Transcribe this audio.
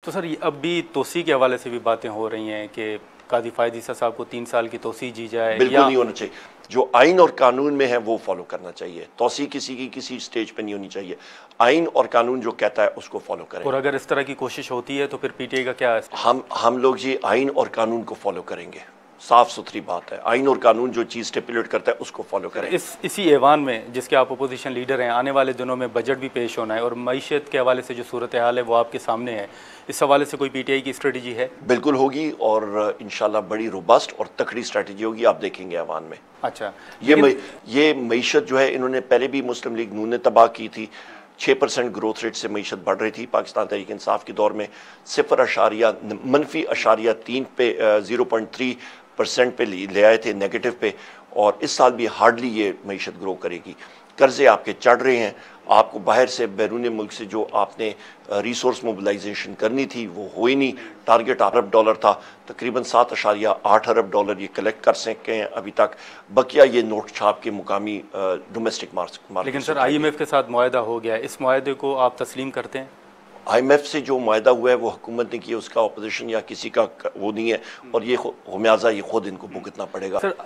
तो सर अब भी तोसी के हवाले से भी बातें हो रही हैं कि कादी फायद ईसा साहब को 3 साल की तोसी दी जाए। बिल्कुल नहीं होना चाहिए। जो आइन और कानून में है वो फॉलो करना चाहिए। तोसी किसी की किसी स्टेज पे नहीं होनी चाहिए। आइन और कानून जो कहता है उसको फॉलो करें। और अगर इस तरह की कोशिश होती है तो फिर पीटीआई का क्या है? हम लोग जी आइन और कानून को फॉलो करेंगे। साफ सुथरी बात है। आइन और कानून जो चीज़ स्टिपुलेट करता है उसको फॉलो करें। इसी ऐवान में जिसके आप अपोजिशन लीडर हैं, आने वाले दिनों में बजट भी पेश होना है और मईशत के हवाले से जो सूरत हाल है वो आपके सामने है। इस हवाले से कोई पीटीआई की स्ट्रेटजी है? बिल्कुल होगी और इंशाल्लाह बड़ी रोबस्ट और तकड़ी स्ट्रेटजी होगी, आप देखेंगे ऐवान में। अच्छा, ये मईशत जो है इन्होंने पहले भी मुस्लिम लीग नून ने तबाह की थी। 6% ग्रोथ रेट से मईशत बढ़ रही थी। पाकिस्तान तहरीक इंसाफ के दौर में 0.3 पे 0.3% पे ले आए थे, नेगेटिव पे, और इस साल भी हार्डली ये मईशत ग्रो करेगी। कर्जे आपके चढ़ रहे हैं। आपको बाहर से बैरून मुल्क से जो आपने रिसोर्स मोबिलाइजेशन करनी थी वो हो ही नहीं। टारगेट $8 अरब था, तकरीबन $7.8 अरब ये कलेक्ट कर सके हैं अभी तक। बकिया ये नोट छाप के मुकामी डोमेस्टिक मार्केट। लेकिन सर IMF के साथ मुआहदा हो गया है, इस मुआहदे को आप तस्लीम करते हैं? IMF से जो मुआहदा हुआ है वो हुकूमत ने किया, उसका अपोजिशन या किसी का वो नहीं है, और ये खुमियाजा ये खुद इनको भुगतना पड़ेगा।